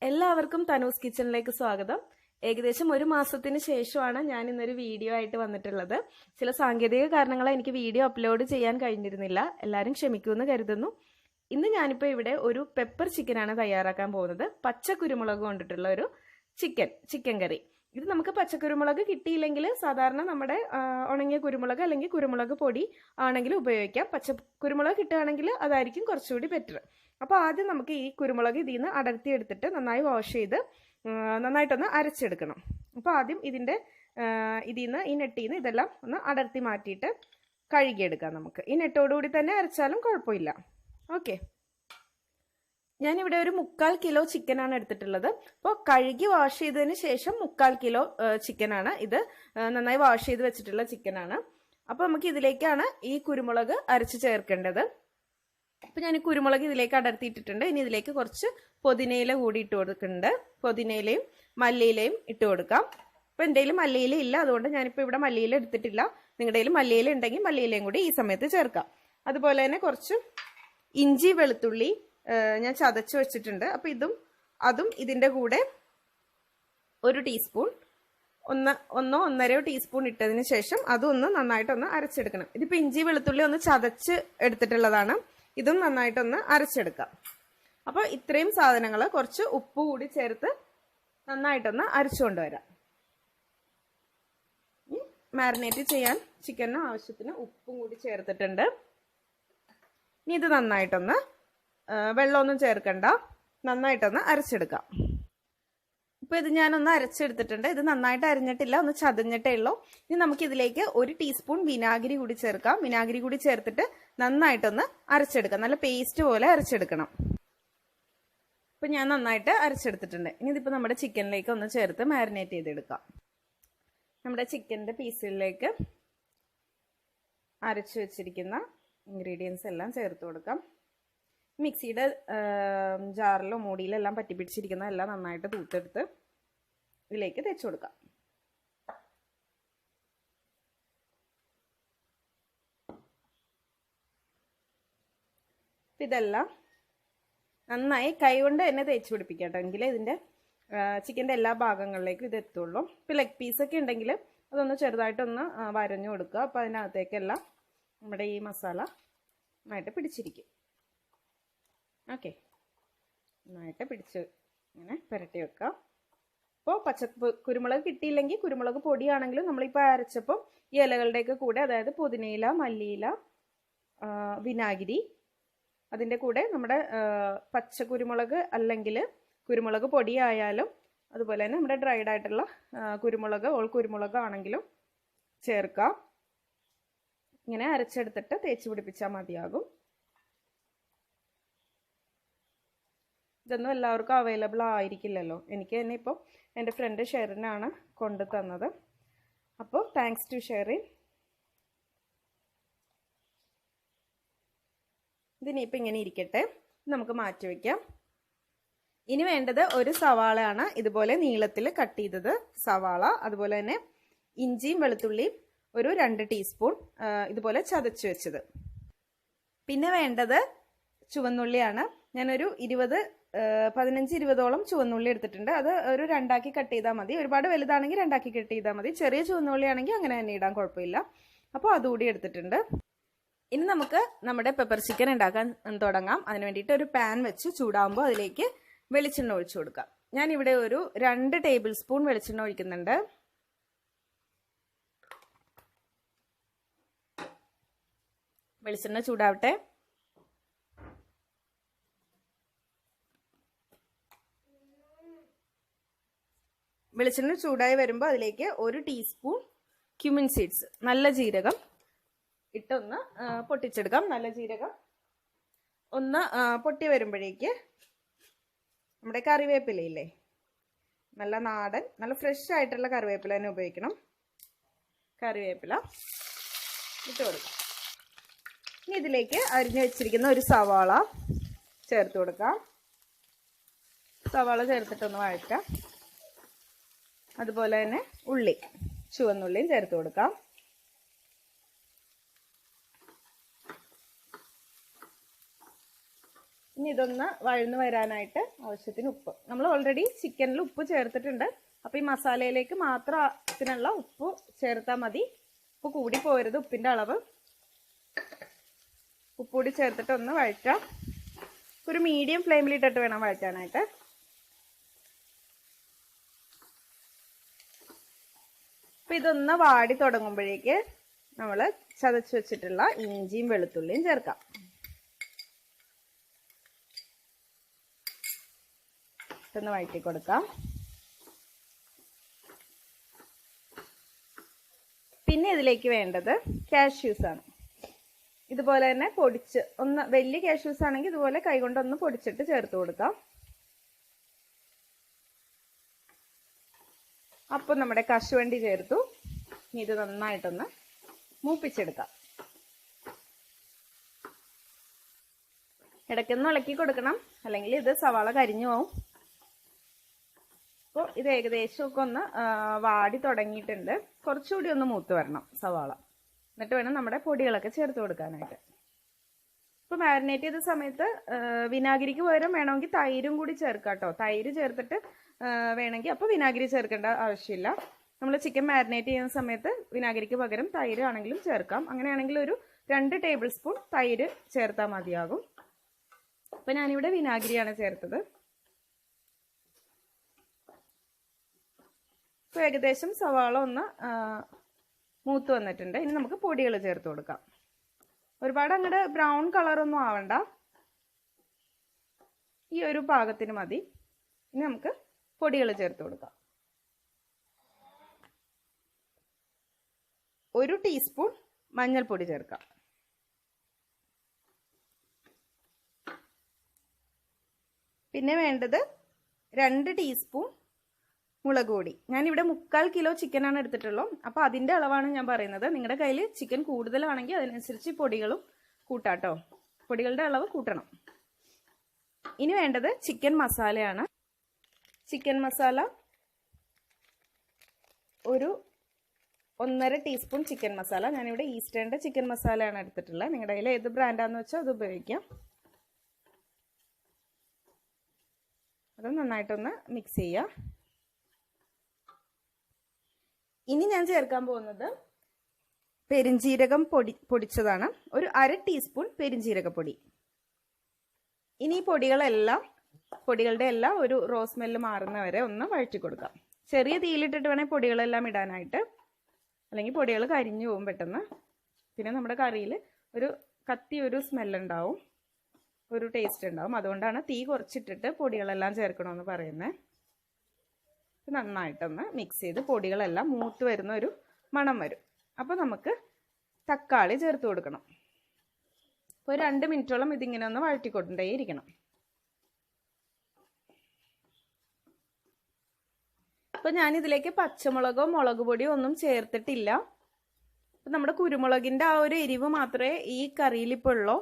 എല്ലാവർക്കും തനൂസ് കിച്ചണിലേക്ക് സ്വാഗതം. ഏകദേശം ഒരു മാസത്തിന് ശേഷമാണ് ഞാൻ ഇന്നൊരു വീഡിയോ ആയിട്ട് വന്നിട്ടുള്ളത്. ചില സാങ്കേതിക കാരണങ്ങളാൽ എനിക്ക് വീഡിയോ അപ്ലോഡ് ചെയ്യാൻ കഴിഞ്ഞിരുന്നില്ല. എല്ലാവരും ക്ഷമിക്കുമെന്ന് കരുതുന്നു. ഇന്ന് ഞാനിപ്പോൾ ഇവിടെ ഒരു പെപ്പർ ചിക്കനാണ് തയ്യാറാക്കാൻ പോകുന്നത്. പച്ച കുരുമുളക് കൊണ്ടിട്ടുള്ള ഒരു ചിക്കൻ കറി. ഇത് നമുക്ക് പച്ചക്കുരുമുളക് കിട്ടിയില്ലെങ്കിൽ സാധാരണ നമ്മുടെ ഉണങ്ങിയ കുരുമുളക് അല്ലെങ്കിൽ കുരുമുളക് പൊടി ആണെങ്കിൽ ഉപയോഗിക്കാം. കുരുമുളക് കിട്ടുകയാണെങ്കിൽ അതായിരിക്കും കുറച്ചുകൂടി ബെറ്റർ. അപ്പോൾ ആദ്യം നമുക്ക് ഈ കുരുമുളക് ഇതിൽ നിന്ന് അടർത്തി എടുത്തിട്ട് നന്നായി വാഷ് ചെയ്ത് നന്നായിട്ടൊന്ന് അരച്ചെടുക്കണം. അപ്പോൾ ആദ്യം ഇതിൽ നിന്ന് ഈ നെട്ടിൽ നിന്ന് ഇതെല്ലാം ഒന്ന് അടർത്തി മാറ്റിയിട്ട് കഴുകിയെടുക്കാം. നമുക്ക് ഈ നെട്ടോടുകൂടി തന്നെ അരച്ചാലും കുഴപ്പമില്ല. ഓക്കെ, ഞാനിവിടെ ഒരു 3/4 കിലോ ചിക്കനാണ് എടുത്തിട്ടുള്ളത്. അപ്പോൾ കഴുകി വാഷ് ചെയ്തതിന് ശേഷം 3/4 കിലോ ചിക്കനാണ് ഇത്. നന്നായി വാഷ് ചെയ്ത് വെച്ചിട്ടുള്ള ചിക്കനാണ്. അപ്പോൾ നമുക്ക് ഇതിലേക്കാണ് ഈ കുരുമുളക് അരച്ച് ചേർക്കേണ്ടത്. അപ്പോൾ ഞാൻ ഈ കുരുമുളക് ഇതിലേക്ക് അടർത്തിയിട്ടിട്ടുണ്ട്. ഇനി ഇതിലേക്ക് കുറച്ച് പുതിനയില കൂടി ഇട്ട് കൊടുക്കുന്നുണ്ട്. പുതിനയിലയും മല്ലിയിലയും ഇട്ട് കൊടുക്കാം. അപ്പോൾ എൻ്റെ കയ്യിൽ മല്ലിയില ഇല്ല, അതുകൊണ്ട് ഞാനിപ്പോൾ ഇവിടെ മല്ലിയില എടുത്തിട്ടില്ല. നിങ്ങളുടെ കയ്യിൽ മല്ലിയില ഉണ്ടെങ്കിൽ മല്ലിയിലയും കൂടി ഈ സമയത്ത് ചേർക്കാം. അതുപോലെ തന്നെ കുറച്ച് ഇഞ്ചി വെളുത്തുള്ളി ഞാൻ ചതച്ച് വെച്ചിട്ടുണ്ട്. അപ്പോൾ അതും ഇതിൻ്റെ കൂടെ 1 ടീസ്പൂൺ 1-1.5 ടീസ്പൂൺ ഇട്ടതിന് ശേഷം അതൊന്ന് നന്നായിട്ടൊന്ന് അരച്ചെടുക്കണം. ഇതിപ്പോൾ ഇഞ്ചി വെളുത്തുള്ളി ഒന്ന് ചതച്ച് എടുത്തിട്ടുള്ളതാണ്. ഇതും നന്നായിട്ടൊന്ന് അരച്ചെടുക്കാം. അപ്പോൾ ഇത്രയും സാധനങ്ങൾ കുറച്ച് ഉപ്പ് കൂടി ചേർത്ത് നന്നായിട്ടൊന്ന് അരച്ചുകൊണ്ടുവരാം. മാരിനേറ്റ് ചെയ്യാൻ ചിക്കന് ആവശ്യത്തിന് ഉപ്പും കൂടി ചേർത്തിട്ടുണ്ട്. ഇനി ഇത് നന്നായിട്ടൊന്ന് വെള്ളമൊന്നും ചേർക്കണ്ട, നന്നായിട്ടൊന്ന് അരച്ചെടുക്കാം. ഇപ്പോൾ ഇത് ഞാനൊന്ന് അരച്ചെടുത്തിട്ടുണ്ട്. ഇത് നന്നായിട്ട് അരിഞ്ഞിട്ടില്ല, ഒന്ന് ചതഞ്ഞിട്ടേ ഉള്ളൂ. ഇനി നമുക്കിതിലേക്ക് 1 ടീസ്പൂൺ വിനാഗിരി കൂടി ചേർക്കാം. വിനാഗിരി കൂടി ചേർത്തിട്ട് നന്നായിട്ടൊന്ന് അരച്ചെടുക്കാം. നല്ല പേസ്റ്റ് പോലെ അരച്ചെടുക്കണം. ഇപ്പം ഞാൻ നന്നായിട്ട് അരച്ചെടുത്തിട്ടുണ്ട്. ഇനി ഇതിപ്പോൾ നമ്മുടെ ചിക്കനിലേക്ക് ഒന്ന് ചേർത്ത് മാരിനേറ്റ് ചെയ്തെടുക്കാം. നമ്മുടെ ചിക്കൻ്റെ പീസുകളിലേക്ക് അരച്ചു വെച്ചിരിക്കുന്ന ഇൻഗ്രീഡിയൻസ് എല്ലാം ചേർത്ത് കൊടുക്കാം. മിക്സിയുടെ ജാറിലോ മൂടിയിലോ എല്ലാം പറ്റി പിടിച്ചിരിക്കുന്ന എല്ലാം നന്നായിട്ട് തൂത്തെടുത്ത് ഇതിലേക്ക് തേച്ച് കൊടുക്കാം. ഇതെല്ലാം നന്നായി കൈകൊണ്ട് തന്നെ തേച്ച് പിടിപ്പിക്കാം കേട്ടോ, എങ്കിലേ ഇതിൻ്റെ ചിക്കൻ്റെ എല്ലാ ഭാഗങ്ങളിലേക്കും ഇത് എത്തുള്ളൂ. ഇപ്പോൾ ലെഗ് പീസൊക്കെ ഉണ്ടെങ്കിൽ അതൊന്ന് ചെറുതായിട്ടൊന്ന് വരഞ്ഞു കൊടുക്കുക. അപ്പോൾ അതിനകത്തേക്കെല്ലാം നമ്മുടെ ഈ മസാല നന്നായിട്ട് പിടിച്ചിരിക്കും. ഓക്കെ, നന്നായിട്ട് പിടിച്ച് ഇങ്ങനെ പുരട്ടി വെക്കാം. അപ്പോൾ കുരുമുളക് കിട്ടിയില്ലെങ്കിൽ കുരുമുളക് പൊടിയാണെങ്കിലും നമ്മളിപ്പോൾ അരച്ചപ്പോൾ ഈ ഇലകളുടെയൊക്കെ കൂടെ, അതായത് പുതിനയില, മല്ലിയില, വിനാഗിരി, അതിൻ്റെ കൂടെ നമ്മുടെ പച്ച കുരുമുളക് അല്ലെങ്കിൽ കുരുമുളക് പൊടിയായാലും അതുപോലെ തന്നെ നമ്മുടെ ഡ്രൈഡ് ആയിട്ടുള്ള കുരുമുളക്, ഓൾ കുരുമുളക് ആണെങ്കിലും ചേർക്കാം. ഇങ്ങനെ അരച്ചെടുത്തിട്ട് തേച്ച് പിടിപ്പിച്ചാൽ മതിയാകും. ഇതൊന്നും എല്ലാവർക്കും അവൈലബിൾ ആയിരിക്കില്ലല്ലോ. എനിക്ക് തന്നെ ഇപ്പോൾ എൻ്റെ ഫ്രണ്ട് ഷെറിനാണ് കൊണ്ടു തന്നത്. അപ്പോൾ താങ്ക്സ് ടു ഷെറിൻ. ഇതിനിപ്പോൾ ഇങ്ങനെ ഇരിക്കട്ടെ, നമുക്ക് മാറ്റി വയ്ക്കാം. ഇനി വേണ്ടത് ഒരു സവാളയാണ്. ഇതുപോലെ നീളത്തിൽ കട്ട് ചെയ്തത് സവാള, അതുപോലെ തന്നെ ഇഞ്ചിയും വെളുത്തുള്ളിയും ഒരു 2 ടീസ്പൂൺ ഇതുപോലെ ചതച്ച് വെച്ചത്. പിന്നെ വേണ്ടത് ചുവന്നുള്ളിയാണ്. ഞാനൊരു 15-20ഓളം ചുവന്നുള്ളി എടുത്തിട്ടുണ്ട്. അത് ഒരു 2ആക്കി കട്ട് ചെയ്താൽ മതി. ഒരുപാട് വലുതാണെങ്കിൽ 2ആക്കി കട്ട് ചെയ്താൽ മതി. ചെറിയ ചുവന്നുള്ളി ആണെങ്കിൽ അങ്ങനെ തന്നെ ഇടാൻ കുഴപ്പമില്ല. അപ്പോൾ അതുകൂടി എടുത്തിട്ടുണ്ട്. ഇനി നമുക്ക് നമ്മുടെ പെപ്പർ ചിക്കൻ ഉണ്ടാക്കാൻ തുടങ്ങാം. അതിന് വേണ്ടിയിട്ട് ഒരു പാൻ വെച്ച് ചൂടാകുമ്പോൾ അതിലേക്ക് വെളിച്ചെണ്ണ ഒഴിച്ചു കൊടുക്കാം. ഞാനിവിടെ ഒരു 2 ടേബിൾ സ്പൂൺ വെളിച്ചെണ്ണ ഒഴിക്കുന്നുണ്ട്. വെളിച്ചെണ്ണ ചൂടാവട്ടെ. വെളിച്ചെണ്ണ ചൂടായി വരുമ്പോൾ അതിലേക്ക് 1 ടീസ്പൂൺ ക്യുമിൻ സീഡ്സ്, നല്ല ജീരകം ഇട്ടൊന്ന് പൊട്ടിച്ചെടുക്കാം. നല്ല ജീരകം ഒന്ന് പൊട്ടി വരുമ്പോഴേക്ക് നമ്മുടെ കറിവേപ്പിലയില്ലേ, നല്ല നാടൻ നല്ല ഫ്രഷ് ആയിട്ടുള്ള കറിവേപ്പില തന്നെ ഉപയോഗിക്കണം. കറിവേപ്പില ഇട്ട് കൊടുക്കാം. ഇനി ഇതിലേക്ക് അരിഞ്ഞു വെച്ചിരിക്കുന്ന ഒരു സവാള ചേർത്ത് കൊടുക്കാം. സവാള ചേർത്തിട്ടൊന്ന് വഴറ്റാം. അതുപോലെ തന്നെ ചുവന്നുള്ളിയും ചേർത്ത് കൊടുക്കാം. ഇനി ഇതൊന്ന് വഴന്ന് വരാനായിട്ട് ആവശ്യത്തിന് ഉപ്പ്. നമ്മൾ ഓൾറെഡി ചിക്കനിൽ ഉപ്പ് ചേർത്തിട്ടുണ്ട്. അപ്പോൾ ഈ മസാലയിലേക്ക് മാത്രത്തിനുള്ള ഉപ്പ് ചേർത്താൽ മതി. ഉപ്പ് കൂടി പോരുത്, ഉപ്പിൻ്റെ അളവ്. ഉപ്പ് കൂടി ചേർത്തിട്ട് ഒന്ന് വഴറ്റാം. ഒരു മീഡിയം ഫ്ലെയിമിലിട്ടിട്ട് വേണം വഴറ്റാനായിട്ട്. അപ്പോൾ ഇതൊന്ന് വാടി തുടങ്ങുമ്പോഴേക്ക് നമ്മൾ ചതച്ച് വെച്ചിട്ടുള്ള ഇഞ്ചിയും വെളുത്തുള്ളിയും ചേർക്കാം. ഒന്ന് വഴറ്റി കൊടുക്കാം. പിന്നെ ഇതിലേക്ക് വേണ്ടത് കാഷ്യൂസ് ആണ്. ഇതുപോലെ തന്നെ പൊടിച്ച് ഒന്ന്, വലിയ കാഷ്യൂസ് ആണെങ്കിൽ ഇതുപോലെ കൈകൊണ്ടൊന്ന് പൊടിച്ചിട്ട് ചേർത്ത് കൊടുക്കാം. അപ്പം നമ്മുടെ കശുവണ്ടി ചേർത്തു. ഇനി ഇത് നന്നായിട്ടൊന്ന് മൂപ്പിച്ചെടുക്കാം. ഇടയ്ക്കൊന്ന് ഇളക്കി കൊടുക്കണം, അല്ലെങ്കിൽ ഇത് സവാള കരിഞ്ഞു പോവും. അപ്പോൾ ഇത് ഏകദേശം ഒക്കെ ഒന്ന് വാടി തുടങ്ങിയിട്ടുണ്ട്. കുറച്ചുകൂടി ഒന്ന് മൂത്ത് വരണം സവാള. എന്നിട്ട് വേണം നമ്മുടെ പൊടികളൊക്കെ ചേർത്ത് കൊടുക്കാനായിട്ട്. ഇപ്പോൾ മാരിനേറ്റ് ചെയ്ത സമയത്ത് വിനാഗിരിക്ക് പകരം വേണമെങ്കിൽ തൈരും കൂടി ചേർക്കാം കേട്ടോ. തൈര് ചേർത്തിട്ട് വേണമെങ്കിൽ, അപ്പോൾ വിനാഗിരി ചേർക്കേണ്ട ആവശ്യമില്ല. നമ്മൾ ചിക്കൻ മാരിനേറ്റ് ചെയ്യുന്ന സമയത്ത് വിനാഗിരിക്ക് പകരം തൈര് ആണെങ്കിലും ചേർക്കാം. അങ്ങനെയാണെങ്കിൽ ഒരു 2 ടേബിൾ സ്പൂൺ തൈര് ചേർത്താൽ മതിയാകും. അപ്പോൾ ഞാനിവിടെ വിനാഗിരിയാണ് ചേർത്തത്. ഇപ്പോൾ ഏകദേശം സവാള ഒന്ന് മൂത്ത് വന്നിട്ടുണ്ട്. ഇനി നമുക്ക് പൊടികൾ ചേർത്ത് കൊടുക്കാം. ഒരുപാട് അങ്ങോട്ട് ബ്രൗൺ കളറൊന്നും ആവണ്ട, ഈ ഒരു പാകത്തിന് മതി. ഇനി നമുക്ക് പൊടികൾ ചേർത്ത് കൊടുക്കാം. 1 ടീസ്പൂൺ മഞ്ഞൾപ്പൊടി ചേർക്കാം. പിന്നെ വേണ്ടത് 2 ടീസ്പൂൺ മുളക് പൊടി. ഞാനിവിടെ 3/4 കിലോ ചിക്കനാണ് എടുത്തിട്ടുള്ളൂ. അപ്പോൾ അതിൻ്റെ അളവാണ് ഞാൻ പറയുന്നത്. നിങ്ങളുടെ കയ്യിൽ ചിക്കൻ കൂടുതലാണെങ്കിൽ അതിനനുസരിച്ച് പൊടികളും കൂട്ടാട്ടോ. പൊടികളുടെ അളവ് കൂട്ടണം. ഇനി വേണ്ടത് ചിക്കൻ മസാലയാണ്. ചിക്കൻ മസാല ഒരു 1.5 ടീസ്പൂൺ ചിക്കൻ മസാല. ഞാനിവിടെ ഈസ്റ്റേണിൻ്റെ ചിക്കൻ മസാലയാണ് എടുത്തിട്ടുള്ളത്. നിങ്ങളുടെ കയ്യിൽ ഏത് ബ്രാൻഡാണെന്ന് വെച്ചാൽ അത് ഉപയോഗിക്കാം. അത് നന്നായിട്ടൊന്ന് മിക്സ് ചെയ്യുക. ഇനി ഞാൻ ചേർക്കാൻ പോകുന്നത് പെരിഞ്ജീരകം പൊടിച്ചതാണ്. ഒരു 1/2 ടീസ്പൂൺ പെരിഞ്ജീരകപ്പൊടി. ഇനി ഈ പൊടികളുടെ എല്ലാം ഒരു റോസ് സ്മെല്ല് മാറുന്നവരെ ഒന്ന് വഴറ്റി കൊടുക്കാം. ചെറിയ തീയിലിട്ടിട്ട് വേണേൽ പൊടികളെല്ലാം ഇടാനായിട്ട്, അല്ലെങ്കിൽ പൊടികൾ കരിഞ്ഞു പോകും പെട്ടെന്ന്. പിന്നെ നമ്മുടെ കറിയിൽ ഒരു സ്മെല്ലുണ്ടാവും, ഒരു ടേസ്റ്റ് ഉണ്ടാവും. അതുകൊണ്ടാണ് തീ കുറച്ചിട്ടിട്ട് പൊടികളെല്ലാം ചേർക്കണമെന്ന് പറയുന്നത്. നന്നായിട്ടൊന്ന് മിക്സ് ചെയ്ത് പൊടികളെല്ലാം മൂത്ത് വരുന്ന ഒരു മണം വരും. അപ്പോൾ നമുക്ക് തക്കാളി ചേർത്ത് കൊടുക്കണം. അപ്പോൾ 2 മിനിറ്റോളം ഇതിങ്ങനെ ഒന്ന് വഴറ്റിക്കൊണ്ടേയിരിക്കണം. അപ്പോൾ ഞാനിതിലേക്ക് പച്ചമുളകോ മുളക് പൊടിയോ ഒന്നും ചേർത്തിട്ടില്ല. അപ്പം നമ്മുടെ കുരുമുളകിൻ്റെ ആ ഒരു എരിവ് മാത്രമേ ഈ കറിയിൽ ഇപ്പോൾ ഉള്ളൂ.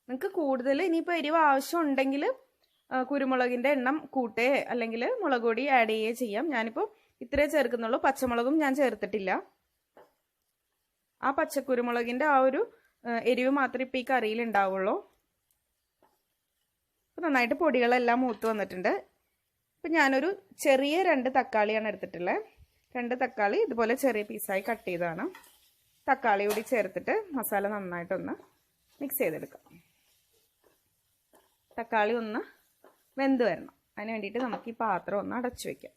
നിങ്ങൾക്ക് കൂടുതൽ ഇനിയിപ്പോൾ എരിവ് ആവശ്യം ഉണ്ടെങ്കിൽ കുരുമുളകിൻ്റെ എണ്ണം കൂട്ടേ അല്ലെങ്കിൽ മുളക് പൊടി ആഡ് ചെയ്യുകയോ ചെയ്യാം. ഞാനിപ്പോൾ ഇത്രേ ചേർക്കുന്നുള്ളൂ. പച്ചമുളകും ഞാൻ ചേർത്തിട്ടില്ല. ആ പച്ചക്കുരുമുളകിൻ്റെ ആ ഒരു എരിവ് മാത്രമേ ഇപ്പോൾ ഈ കറിയിൽ ഉണ്ടാവുള്ളൂ. അപ്പോൾ നന്നായിട്ട് പൊടികളെല്ലാം മൂത്ത് വന്നിട്ടുണ്ട്. ഇപ്പം ഞാനൊരു ചെറിയ 2 തക്കാളിയാണ് എടുത്തിട്ടുള്ളത്. 2 തക്കാളി ഇതുപോലെ ചെറിയ പീസായി കട്ട് ചെയ്തതാണ്. തക്കാളി കൂടി ചേർത്തിട്ട് മസാല നന്നായിട്ടൊന്ന് മിക്സ് ചെയ്തെടുക്കാം. തക്കാളി ഒന്ന് വെന്ത് വരണം. അതിന് വേണ്ടിയിട്ട് നമുക്ക് ഈ പാത്രം ഒന്ന് അടച്ചു വയ്ക്കാം.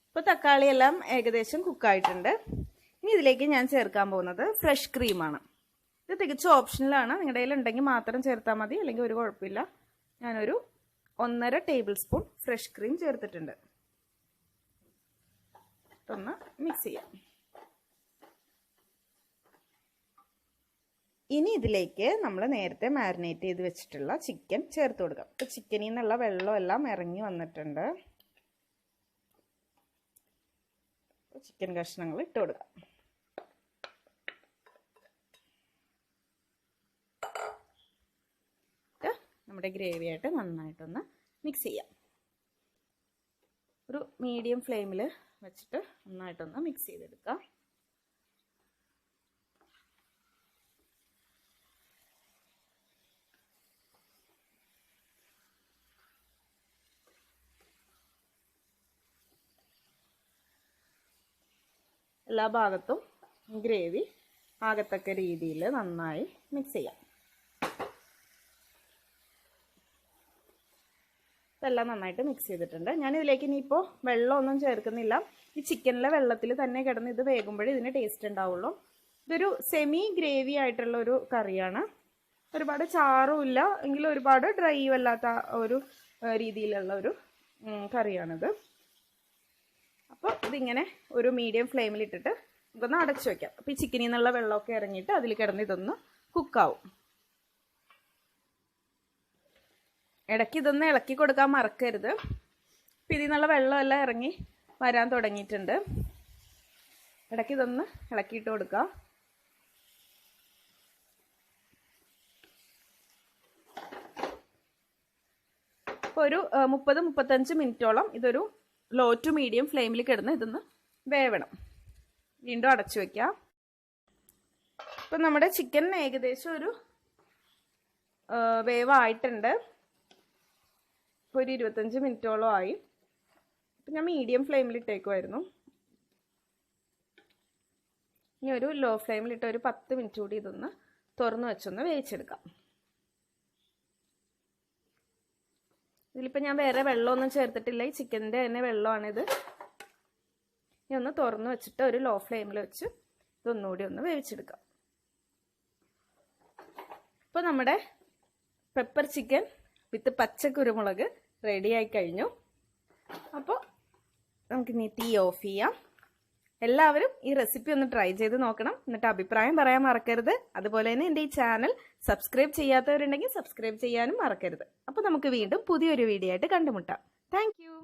ഇപ്പോൾ തക്കാളിയെല്ലാം ഏകദേശം കുക്കായിട്ടുണ്ട്. ഇനി ഇതിലേക്ക് ഞാൻ ചേർക്കാൻ പോകുന്നത് ഫ്രഷ് ക്രീമാണ്. ഇത് തികച്ചും ഓപ്ഷണലാണ്. നിങ്ങളുടെ കയ്യിൽ ഉണ്ടെങ്കിൽ മാത്രം ചേർത്താൽ മതി, അല്ലെങ്കിൽ ഒരു കുഴപ്പമില്ല. ഞാനൊരു 1.5 ടേബിൾ സ്പൂൺ ഫ്രഷ് ക്രീം ചേർത്തിട്ടുണ്ട്. ഒന്ന് മിക്സ് ചെയ്യാം. ഇനി ഇതിലേക്ക് നമ്മൾ നേരത്തെ മാരിനേറ്റ് ചെയ്ത് വെച്ചിട്ടുള്ള ചിക്കൻ ചേർത്ത് കൊടുക്കാം. ഇപ്പോൾ ചിക്കനിൽ നിന്നുള്ള വെള്ളം എല്ലാം ഇറങ്ങി വന്നിട്ടുണ്ട്. ചിക്കൻ കഷ്ണങ്ങൾ ഇട്ട് കൊടുക്കാം. നമ്മുടെ ഗ്രേവി ആയിട്ട് നന്നായിട്ടൊന്ന് മിക്സ് ചെയ്യാം. ഒരു മീഡിയം ഫ്ലെയിമിൽ വെച്ചിട്ട് നന്നായിട്ടൊന്ന് മിക്സ് ചെയ്തെടുക്കാം. എല്ലാ ഭാഗത്തും ഗ്രേവി ആകത്തക്ക രീതിയിൽ നന്നായി മിക്സ് ചെയ്യാം. ഇതെല്ലാം നന്നായിട്ട് മിക്സ് ചെയ്തിട്ടുണ്ട്. ഞാനിതിലേക്ക് ഇനിയിപ്പോൾ വെള്ളമൊന്നും ചേർക്കുന്നില്ല. ഈ ചിക്കനിലെ വെള്ളത്തിൽ തന്നെ കിടന്ന് ഇത് വേകുമ്പോഴേ ഇതിന് ടേസ്റ്റ് ഉണ്ടാവുള്ളൂ. ഇതൊരു സെമി ഗ്രേവി ആയിട്ടുള്ള ഒരു കറിയാണ്. ഒരുപാട് ചാറും ഇല്ല, എങ്കിലും ഒരുപാട് ഡ്രൈയും അല്ലാത്ത ഒരു രീതിയിലുള്ള ഒരു കറിയാണിത്. അപ്പോൾ ഇതിങ്ങനെ ഒരു മീഡിയം ഫ്ലെയിമിലിട്ടിട്ട് നമുക്കൊന്ന് അടച്ചു വയ്ക്കാം. അപ്പോൾ ഈ ചിക്കനിൽ നിന്നുള്ള വെള്ളമൊക്കെ ഇറങ്ങിയിട്ട് അതിൽ കിടന്ന് ഇതൊന്ന് കുക്കാവും. ഇടയ്ക്ക് ഇതൊന്ന് ഇളക്കി കൊടുക്കാൻ മറക്കരുത്. അപ്പം ഇതിൽ നിന്നുള്ള വെള്ളമെല്ലാം ഇറങ്ങി വരാൻ തുടങ്ങിയിട്ടുണ്ട്. ഇടയ്ക്ക് ഇതൊന്ന് ഇളക്കിയിട്ട് കൊടുക്കുക. അപ്പോൾ ഒരു 30-35 മിനിറ്റോളം ഇതൊരു ലോ ടു മീഡിയം ഫ്ലെയിമിൽ കിടന്ന് ഇതൊന്ന് വേവണം. വീണ്ടും അടച്ചു വയ്ക്കാം. ഇപ്പം നമ്മുടെ ചിക്കൻ ഏകദേശം ഒരു വേവായിട്ടുണ്ട്. ഇപ്പോൾ ഒരു 25 മിനിറ്റോളം ആയി. അപ്പം ഞാൻ മീഡിയം ഫ്ലെയിമിൽ ഇട്ടേക്കുമായിരുന്നു. ഇനി ഒരു ലോ ഫ്ലെയിമിലിട്ട് ഒരു 10 മിനിറ്റ് കൂടി ഇതൊന്ന് തുറന്ന് വെച്ചൊന്ന് വേവിച്ചെടുക്കാം. ഇതിലിപ്പോൾ ഞാൻ വേറെ വെള്ളമൊന്നും ചേർത്തിട്ടില്ല. ഈ ചിക്കൻ്റെ തന്നെ വെള്ളമാണിത്. ഇനി ഒന്ന് തുറന്ന് വെച്ചിട്ട് ഒരു ലോ ഫ്ലെയിമിൽ വെച്ച് ഇതൊന്നുകൂടി ഒന്ന് വേവിച്ചെടുക്കാം. ഇപ്പോൾ നമ്മുടെ പെപ്പർ ചിക്കൻ വിത്ത് പച്ച കുരുമുളക് റെഡിയായി കഴിഞ്ഞു. അപ്പോൾ നമുക്കിനി തീ ഓഫ് ചെയ്യാം. എല്ലാവരും ഈ റെസിപ്പി ഒന്ന് ട്രൈ ചെയ്ത് നോക്കണം. എന്നിട്ട് അഭിപ്രായം പറയാൻ മറക്കരുത്. അതുപോലെ തന്നെ എൻ്റെ ഈ ചാനൽ സബ്സ്ക്രൈബ് ചെയ്യാത്തവരുണ്ടെങ്കിൽ സബ്സ്ക്രൈബ് ചെയ്യാനും മറക്കരുത്. അപ്പോൾ നമുക്ക് വീണ്ടും പുതിയൊരു വീഡിയോ ആയിട്ട് കണ്ടുമുട്ടാം. Thank you.